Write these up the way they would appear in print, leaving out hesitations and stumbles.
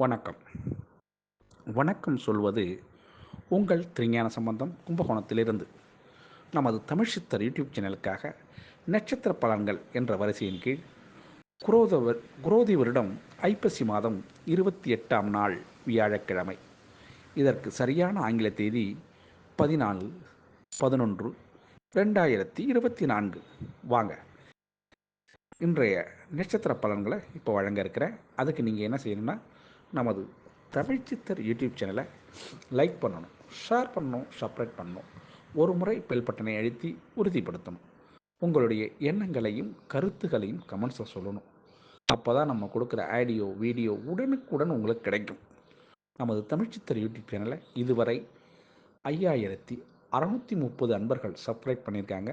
வணக்கம். வணக்கம் சொல்வது உங்கள் திருஞான சம்பந்தம் கும்பகோணத்திலிருந்து. நமது தமிழ் சித்தர் யூடியூப் சேனலுக்காக நட்சத்திர பலன்கள் என்ற வரிசையின் கீழ் குரோதி வருடம் ஐப்பசி மாதம் 28ஆம் நாள் வியாழக்கிழமை. இதற்கு சரியான ஆங்கில தேதி 14/11/2024. வாங்க, இன்றைய நட்சத்திர பலன்களை இப்போ வழங்க இருக்கிறேன். அதுக்கு நீங்கள் என்ன செய்யணும்னா, நமது தமிழ் சித்தர் யூடியூப் சேனலை லைக் பண்ணணும், ஷேர் பண்ணணும், சப்ஸ்கிரைப் பண்ணணும். ஒரு முறை பெல் பட்டனை அழுத்தி உறுதிப்படுத்தணும். உங்களுடைய எண்ணங்களையும் கருத்துக்களையும் கமெண்ட்ஸை சொல்லணும். அப்போ தான் நம்ம கொடுக்குற ஆடியோ வீடியோ உடனுக்குடன் உங்களுக்கு கிடைக்கும். நமது தமிழ் சித்தர் யூடியூப் சேனலை இதுவரை 5630 அன்பர்கள் சப்ஸ்கிரைப் பண்ணியிருக்காங்க.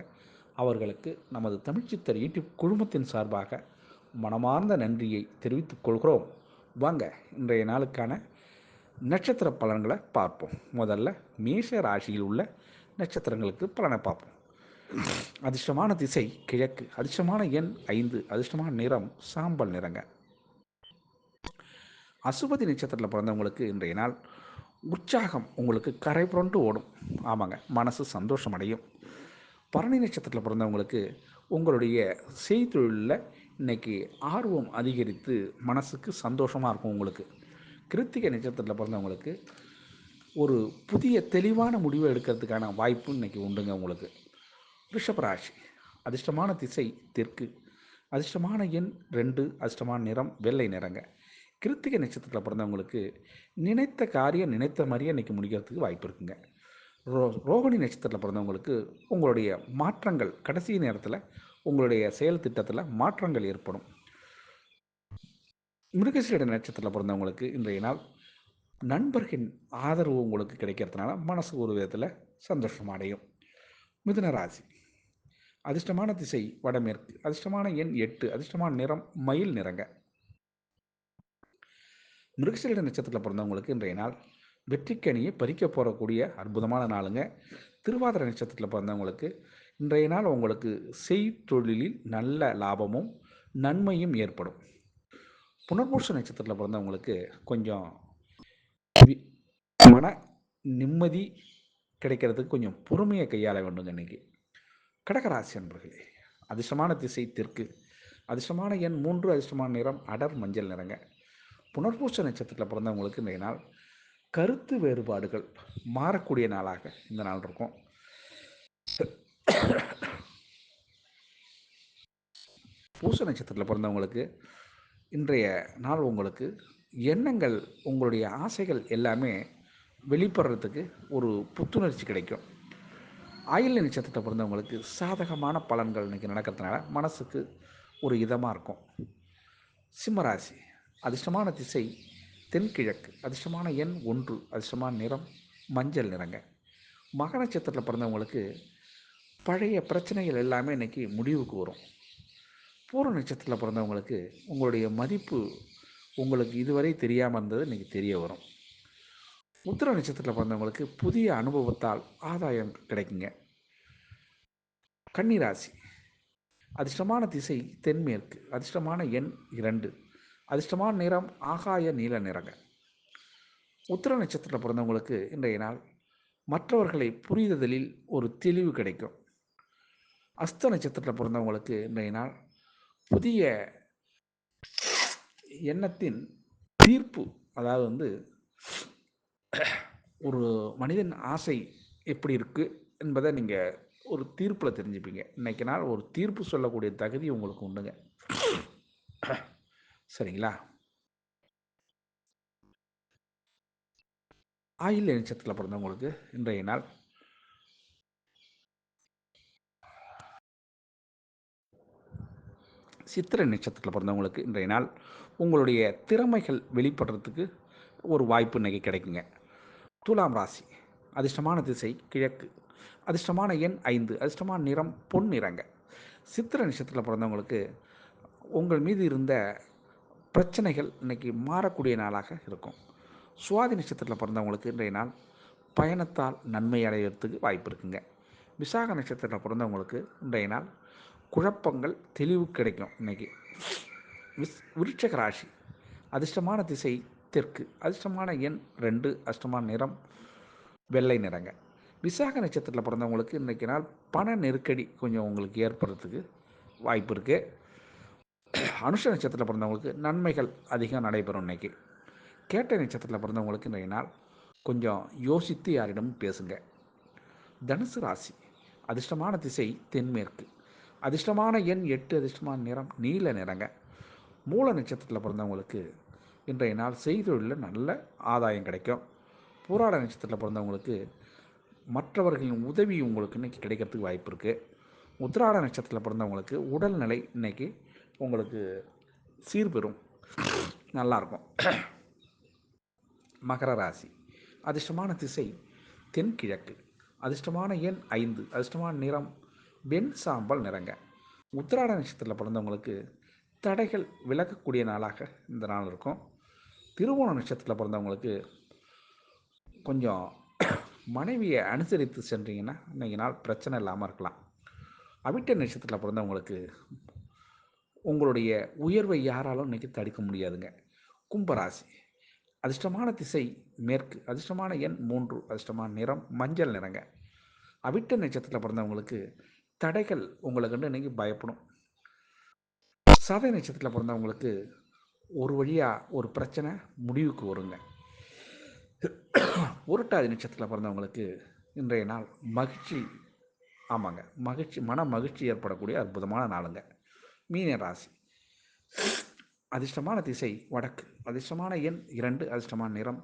அவர்களுக்கு நமது தமிழ்ச்சித்தர் யூடியூப் குழுமத்தின் சார்பாக மனமார்ந்த நன்றியை தெரிவித்துக் கொள்கிறோம். வாங்க, இன்றைய நாளுக்கான நட்சத்திர பலன்களை பார்ப்போம். முதல்ல மேஷ ராசியில் உள்ள நட்சத்திரங்களுக்கு பலனை பார்ப்போம். அதிர்ஷ்டமான திசை கிழக்கு, அதிர்ஷ்டமான எண் 5, அதிர்ஷ்டமான நிறம் சாம்பல் நிறங்க. அசுபதி நட்சத்திரத்தில் பிறந்தவங்களுக்கு இன்றைய நாள் உற்சாகம் உங்களுக்கு கரை புரண்டு ஓடும். ஆமாங்க, மனசு சந்தோஷம் அடையும். பரணி நட்சத்திரத்தில் பிறந்தவங்களுக்கு உங்களுடைய செய்தொழிலில் இன்றைக்கி ஆர்வம் அதிகரித்து மனசுக்கு சந்தோஷமாக இருக்கும். உங்களுக்கு கிருத்திகை நட்சத்திரத்தில் பிறந்தவங்களுக்கு ஒரு புதிய தெளிவான முடிவை எடுக்கிறதுக்கான வாய்ப்பு இன்றைக்கி உண்டுங்க. உங்களுக்கு ரிஷபராசி, அதிர்ஷ்டமான திசை தெற்கு, அதிர்ஷ்டமான எண் 2, அதிர்ஷ்டமான நிறம் வெள்ளை நிறங்க. கிருத்திகை நட்சத்திரத்தில் பிறந்தவங்களுக்கு நினைத்த காரியம் நினைத்த மாதிரியே இன்றைக்கி முடிக்கிறதுக்கு வாய்ப்பு இருக்குங்க. ரோகிணி நட்சத்திரத்தில் பிறந்தவங்களுக்கு உங்களுடைய மாற்றங்கள் கடைசி நேரத்தில் உங்களுடைய செயல் திட்டத்தில் மாற்றங்கள் ஏற்படும். மிருகசீட நட்சத்திரத்தில் பிறந்தவங்களுக்கு இன்றைய நாள் நண்பர்களின் ஆதரவு உங்களுக்கு கிடைக்கிறதுனால மனசு ஒரு விதத்தில் சந்தோஷம் அடையும். மிதுன ராசி, அதிர்ஷ்டமான திசை வடமேற்கு, அதிர்ஷ்டமான எண் 8, அதிர்ஷ்டமான நிறம் மயில் நிறங்க. மிருகசீட நட்சத்திரத்தில் பிறந்தவங்களுக்கு இன்றைய நாள் வெற்றிக்கனியை பறிக்க போகக்கூடிய அற்புதமான நாளுங்க. திருவாதிரை நட்சத்திரத்தில் பிறந்தவங்களுக்கு இன்றைய நாள் உங்களுக்கு செய்தொழிலில் நல்ல லாபமும் நன்மையும் ஏற்படும். புனர்பூச நட்சத்திரத்தில் பிறந்தவங்களுக்கு கொஞ்சம் மன நிம்மதி கிடைக்கிறதுக்கு கொஞ்சம் பொறுமையை கையாள வேண்டுங்க. இன்றைக்கி கடகராசி அன்பர்களே, அதிர்ஷ்டமான திசை தெற்கு, அதிர்ஷ்டமான எண் 3, அதிர்ஷ்டமான நிறம் அடர் மஞ்சள் நிறங்க. புனர்பூச நட்சத்திரத்தில் பிறந்தவங்களுக்கு இன்றைய நாள் கருத்து வேறுபாடுகள் மாறக்கூடிய நாளாக இந்த நாள் இருக்கும். பூச நட்சத்திரத்தில் பிறந்தவங்களுக்கு இன்றைய நாள் உங்களுக்கு எண்ணங்கள் உங்களுடைய ஆசைகள் எல்லாமே வெளிப்படுறதுக்கு ஒரு புத்துணர்ச்சி கிடைக்கும். ஆயில்ய நட்சத்திரத்தை பிறந்தவங்களுக்கு சாதகமான பலன்கள் இன்றைக்கி நடக்கிறதுனால மனசுக்கு ஒரு இதமாக இருக்கும். சிம்மராசி, அதிர்ஷ்டமான திசை தென்கிழக்கு, அதிர்ஷ்டமான எண் 1, அதிர்ஷ்டமான நிறம் மஞ்சள் நிறங்க. மக நட்சத்திரத்தில் பிறந்தவங்களுக்கு பழைய பிரச்சனைகள் எல்லாமே இன்றைக்கி முடிவுக்கு வரும். பூர நட்சத்திரத்தில் பிறந்தவங்களுக்கு உங்களுடைய மதிப்பு உங்களுக்கு இதுவரை தெரியாமல் இருந்தது இன்றைக்கி தெரிய வரும். உத்திர நட்சத்திரத்தில் பிறந்தவங்களுக்கு புதிய அனுபவத்தால் ஆதாயம் கிடைக்குங்க. கன்னிராசி, அதிர்ஷ்டமான திசை தென்மேற்கு, அதிர்ஷ்டமான எண் 2, அதிர்ஷ்டமான நிறம் ஆகாய நீல நிறங்க. உத்திர நட்சத்திரத்தில் பிறந்தவங்களுக்கு இன்றைய நாள் மற்றவர்களை புரிதலில் ஒரு தெளிவு கிடைக்கும். அஸ்த நட்சத்திரத்தில் பிறந்தவங்களுக்கு இன்றைய நாள் புதிய எண்ணத்தின் தீர்ப்பு, அதாவது ஒரு மனிதன் ஆசை எப்படி இருக்குது என்பதை நீங்கள் ஒரு தீர்ப்பில் தெரிஞ்சுப்பீங்க. இன்றைக்கி நாள் ஒரு தீர்ப்பு சொல்லக்கூடிய தகுதி உங்களுக்கு உண்டுங்க. சரிங்களா? ஆயில்ய நட்சத்திரத்தில் பிறந்தவங்களுக்கு இன்றைய நாள் சித்திரை நட்சத்திரத்தில் பிறந்தவங்களுக்கு இன்றைய நாள் உங்களுடைய திறமைகள் வெளிப்படுறதுக்கு ஒரு வாய்ப்பு இன்றைக்கி கிடைக்குங்க. துலாம் ராசி, அதிர்ஷ்டமான திசை கிழக்கு, அதிர்ஷ்டமான எண் 5, அதிர்ஷ்டமான நிறம் பொன் நிறங்க. சித்திரை நட்சத்திரத்தில் பிறந்தவங்களுக்கு உங்கள் மீது இருந்த பிரச்சனைகள் இன்றைக்கி மாறக்கூடிய நாளாக இருக்கும். சுவாதி நட்சத்திரத்தில் பிறந்தவங்களுக்கு இன்றைய நாள் பயணத்தால் நன்மை அடைகிறதுக்கு வாய்ப்பு இருக்குங்க. விசாக நட்சத்திரத்தில் பிறந்தவங்களுக்கு இன்றைய நாள் குழப்பங்கள் தெளிவு கிடைக்கும். இன்றைக்கி விருட்சக ராசி, அதிர்ஷ்டமான திசை தெற்கு. அதிர்ஷ்டமான எண் 2, அதிர்ஷ்டமான நிறம் வெள்ளை நிறங்க. விசாக நட்சத்திரத்தில் பிறந்தவங்களுக்கு இன்றைக்கி நாள் பண நெருக்கடி கொஞ்சம் உங்களுக்கு ஏற்படுறதுக்கு வாய்ப்பு இருக்குது. அனுஷ நட்சத்திரத்தில் பிறந்தவங்களுக்கு நன்மைகள் அதிகம் நடைபெறும் இன்றைக்கி. கேட்டை நட்சத்திரத்தில் பிறந்தவங்களுக்கு இன்றைய நாள் கொஞ்சம் யோசித்து யாரிடமும் பேசுங்க. தனுசு ராசி. அதிர்ஷ்டமான திசை தென்மேற்கு. அதிர்ஷ்டமான எண் 8, அதிர்ஷ்டமான நிறம் நீல நிறங்க. மூல நட்சத்திரத்தில் பிறந்தவங்களுக்கு இன்றைய நாள் செய்தொழிலில் நல்ல ஆதாயம் கிடைக்கும். பூராட நட்சத்திரத்தில் பிறந்தவங்களுக்கு மற்றவர்களின் உதவி உங்களுக்கு இன்றைக்கி கிடைக்கிறதுக்கு வாய்ப்பு இருக்குது. உத்திராட நட்சத்திரத்தில் பிறந்தவங்களுக்கு உடல்நிலை இன்றைக்கி உங்களுக்கு சீர்பெறும், நல்லாயிருக்கும். மகர ராசி. அதிர்ஷ்டமான திசை தென்கிழக்கு. அதிர்ஷ்டமான எண் 5, அதிர்ஷ்டமான நிறம் வெண் சாம்பல் நிறங்க. உத்திராட நட்சத்திரத்தில் பிறந்தவங்களுக்கு தடைகள் விலகக்கூடிய நாளாக இந்த நாள் இருக்கும். திருவோண நட்சத்திரத்தில் பிறந்தவங்களுக்கு கொஞ்சம் மனைவியை அனுசரித்து சென்றீங்கன்னா இன்றைக்கி நாள் பிரச்சனை இல்லாமல் இருக்கலாம். அவிட்ட நட்சத்திரத்தில் பிறந்தவங்களுக்கு உங்களுடைய உயர்வை யாராலும் இன்றைக்கி தடுக்க முடியாதுங்க. கும்பராசி. அதிர்ஷ்டமான திசை மேற்கு. அதிர்ஷ்டமான எண் 3, அதிர்ஷ்டமான நிறம் மஞ்சள் நிறங்க. அவிட்ட நட்சத்திரத்தில் பிறந்தவங்களுக்கு தடைகள் உங்களை கண்டு இன்றைக்கி பயப்படும். சதய நட்சத்திரத்தில் பிறந்தவங்களுக்கு ஒரு வழியாக ஒரு பிரச்சனை முடிவுக்கு வருங்க. உருட்டாதி நட்சத்திரத்தில் பிறந்தவங்களுக்கு இன்றைய நாள் மகிழ்ச்சி, ஆமாங்க, மன மகிழ்ச்சி ஏற்படக்கூடிய அற்புதமான நாளுங்க. மீன ராசி. அதிர்ஷ்டமான திசை வடக்கு. அதிர்ஷ்டமான எண் 2, அதிர்ஷ்டமான நிறம்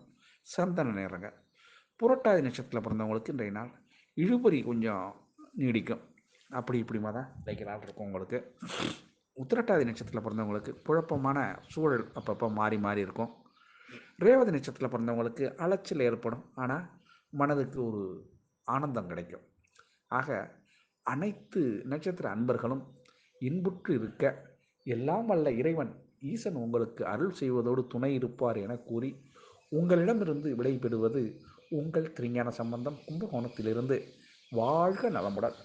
சந்தன நிறங்க. புரட்டாதி நட்சத்திரத்தில் பிறந்தவங்களுக்கு இன்றைய நாள் இழுபறி கொஞ்சம் நீடிக்கும். அப்படி இப்படிமா தான் இன்றைக்கு நாள் இருக்கும் உங்களுக்கு. உத்திரட்டாதி நட்சத்திரத்தில் பிறந்தவங்களுக்கு குழப்பமான சூழல் அப்பப்போ மாறி மாறி இருக்கும். ரேவதி நட்சத்திரத்தில் பிறந்தவங்களுக்கு அலைச்சல் ஏற்படும், ஆனால் மனதுக்கு ஒரு ஆனந்தம் கிடைக்கும். ஆக அனைத்து நட்சத்திர அன்பர்களும் இன்புற்று இருக்க எல்லாம் வல்ல இறைவன் ஈசன் உங்களுக்கு அருள் செய்வதோடு துணை இருப்பார் என கூறி உங்களிடமிருந்து விடைபெறுவது உங்கள் திருஞான சம்பந்தம், கும்பகோணத்திலிருந்து. வாழ்க நலமுடன்.